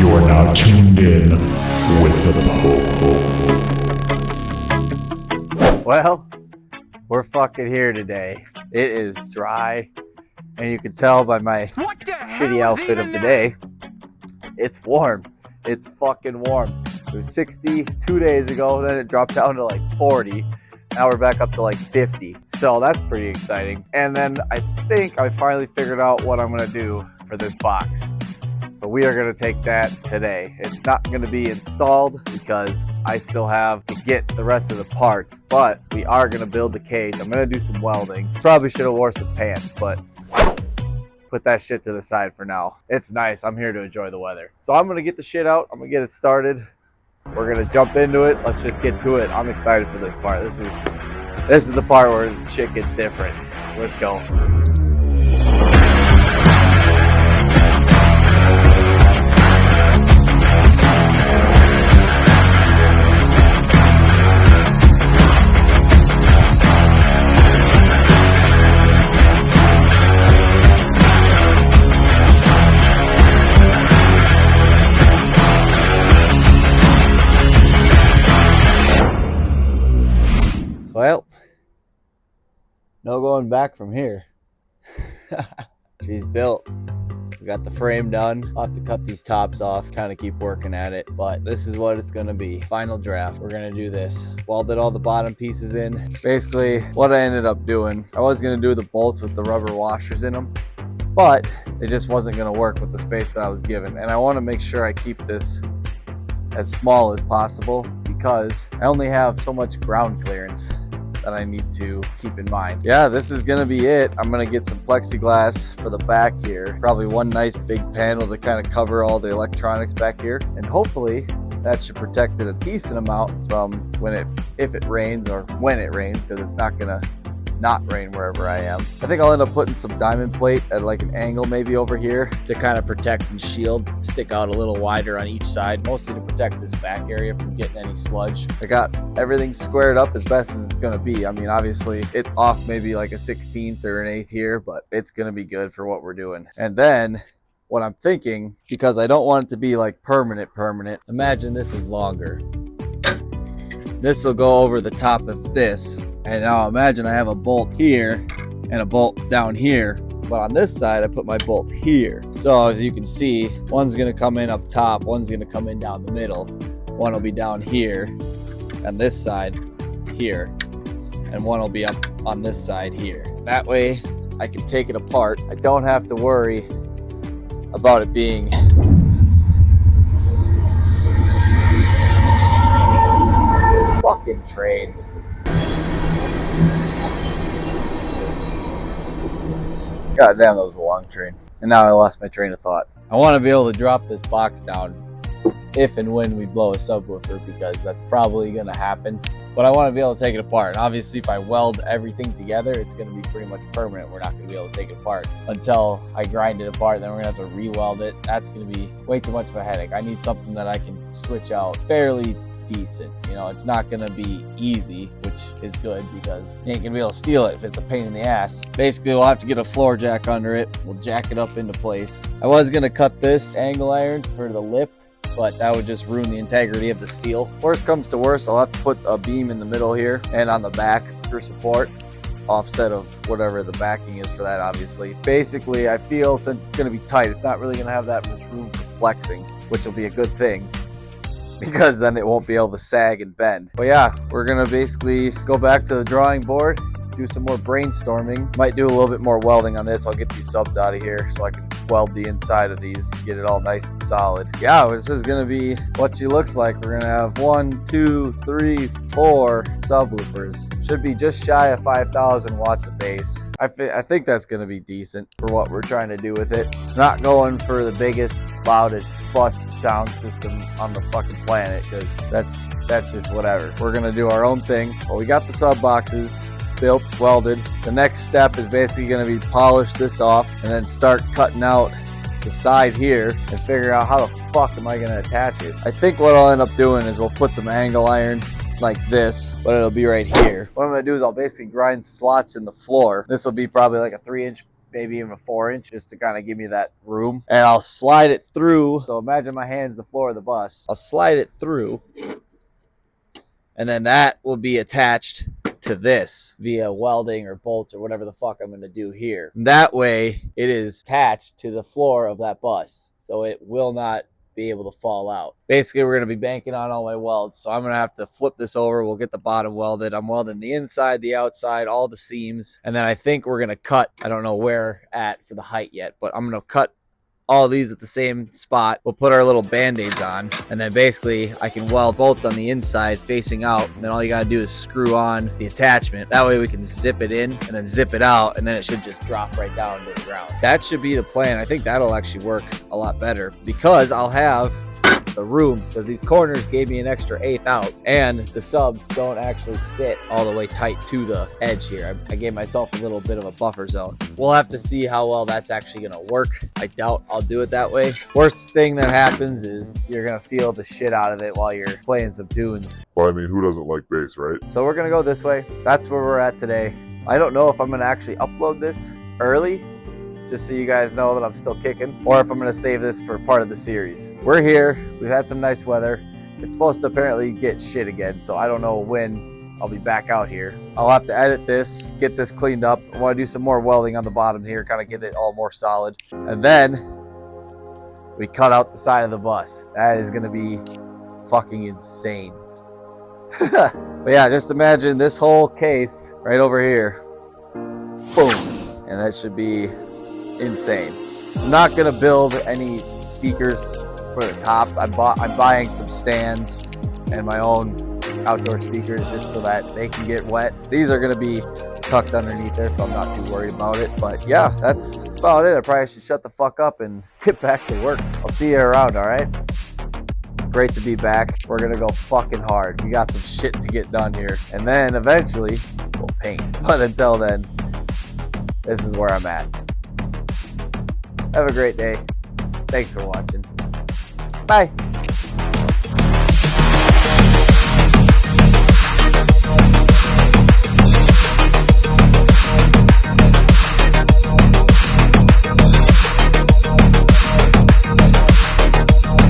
You're now tuned in with the Pope. Well, we're fucking here today. It is dry, and you can tell by my shitty outfit of the day, it's warm. It's fucking warm. It was 60 2 days ago, then it dropped down to like 40. Now we're back up to like 50. So that's pretty exciting. And then I think I finally figured out what I'm gonna do for this box. So we are gonna take that today. It's not gonna be installed because I still have to get the rest of the parts, but we are gonna build the cage. I'm gonna do some welding. Probably should have wore some pants, but put that shit to the side for now. It's nice. I'm here to enjoy the weather. So I'm gonna get the shit out. I'm gonna get it started. We're gonna jump into it. Let's just get to it. I'm excited for this part. This is the part where the shit gets different. Let's go. Well, no going back from here. She's built. We got the frame done. I'll have to cut these tops off, kind of keep working at it, but this is what it's gonna be. Final draft. We're gonna do this. Welded all the bottom pieces in. Basically, what I ended up doing, I was gonna do the bolts with the rubber washers in them, but it just wasn't gonna work with the space that I was given. And I wanna make sure I keep this as small as possible because I only have so much ground clearance that I need to keep in mind. Yeah, this is gonna be it. I'm gonna get some plexiglass for the back here. Probably one nice big panel to kind of cover all the electronics back here. And hopefully that should protect it a decent amount from if it rains or when it rains, because it's not gonna not rain wherever I am. I think I'll end up putting some diamond plate at like an angle maybe over here to kind of protect and shield, stick out a little wider on each side, mostly to protect this back area from getting any sludge. I got everything squared up as best as it's gonna be. I mean, obviously it's off maybe like a 16th or an 1/8 here, but it's gonna be good for what we're doing. And then what I'm thinking, because I don't want it to be like permanent, imagine this is longer. This will go over the top of this. And now imagine I have a bolt here and a bolt down here. But on this side, I put my bolt here. So as you can see, one's gonna come in up top, one's gonna come in down the middle. One will be down here, and this side here. And one will be up on this side here. That way, I can take it apart. I don't have to worry about it being fucking trains. God damn, that was a long train. And now I lost my train of thought. I want to be able to drop this box down if and when we blow a subwoofer, because that's probably going to happen. But I want to be able to take it apart. And obviously, if I weld everything together, it's going to be pretty much permanent. We're not going to be able to take it apart until I grind it apart. Then we're going to have to re-weld it. That's going to be way too much of a headache. I need something that I can switch out fairly decent. You know, it's not gonna be easy, which is good because you ain't gonna be able to steal it if it's a pain in the ass. Basically, we'll have to get a floor jack under it. We'll jack it up into place. I was gonna cut this angle iron for the lip, but that would just ruin the integrity of the steel. Worst comes to worst, I'll have to put a beam in the middle here and on the back for support, offset of whatever the backing is for that, obviously. Basically, I feel since it's gonna be tight, it's not really gonna have that much room for flexing, which will be a good thing, because then it won't be able to sag and bend. But yeah, we're gonna basically go back to the drawing board, do some more brainstorming. Might do a little bit more welding on this. I'll get these subs out of here so I can weld the inside of these, get it all nice and solid. Yeah, this is gonna be what she looks like. We're gonna have 1, 2, 3, 4 subwoofers. Should be just shy of 5,000 watts of bass. I think that's gonna be decent for what we're trying to do with it. Not going for the biggest, loudest bus sound system on the fucking planet, because that's just whatever. We're gonna do our own thing. Well, we got the sub boxes built, welded. The next step is basically going to be polish this off and then start cutting out the side here and figure out how the fuck am I going to attach it. I think what I'll end up doing is we'll put some angle iron like this, but it'll be right here. What I'm going to do is I'll basically grind slots in the floor. This will be probably like a 3-inch maybe even a 4-inch, just to kind of give me that room. And I'll slide it through. So imagine my hand's the floor of the bus. I'll slide it through, and then that will be attached to this via welding or bolts or whatever the fuck I'm going to do here. And that way it is attached to the floor of that bus, so it will not be able to fall out. Basically, we're going to be banking on all my welds, so I'm going to have to flip this over. We'll get the bottom welded. I'm welding the inside, the outside, all the seams, and then I think we're going to cut, I don't know where at for the height yet, but I'm going to cut all these at the same spot. We'll put our little band-aids on, and then basically I can weld bolts on the inside facing out, and then all you gotta do is screw on the attachment. That way we can zip it in and then zip it out, and then it should just drop right down to the ground. That should be the plan. I think that'll actually work a lot better because I'll have the room, because these corners gave me an extra 1/8 out, and the subs don't actually sit all the way tight to the edge here. I gave myself a little bit of a buffer zone. We'll have to see how well that's actually gonna work. I doubt I'll do it that way. Worst thing that happens is you're gonna feel the shit out of it while you're playing some tunes. Well, I mean, who doesn't like bass, right? So we're gonna go this way. That's where we're at today. I don't know if I'm gonna actually upload this early, just so you guys know that I'm still kicking, or if I'm going to save this for part of the series. We're here. We've had some nice weather. It's supposed to apparently get shit again, so I don't know when I'll be back out here. I'll have to edit this, get this cleaned up. I want to do some more welding on the bottom here, kind of get it all more solid. And then we cut out the side of the bus. That is going to be fucking insane. But yeah, just imagine this whole case right over here. Boom. And that should be insane. I'm not gonna build any speakers for the tops. I'm buying some stands and my own outdoor speakers just so that they can get wet. These are gonna be tucked underneath there, so I'm not too worried about it. But yeah, that's about it. I probably should shut the fuck up and get back to work. I'll see you around, all right? Great to be back. We're gonna go fucking hard. We got some shit to get done here, and then eventually we'll paint. But until then, this is where I'm at. Have a great day. Thanks for watching. Bye.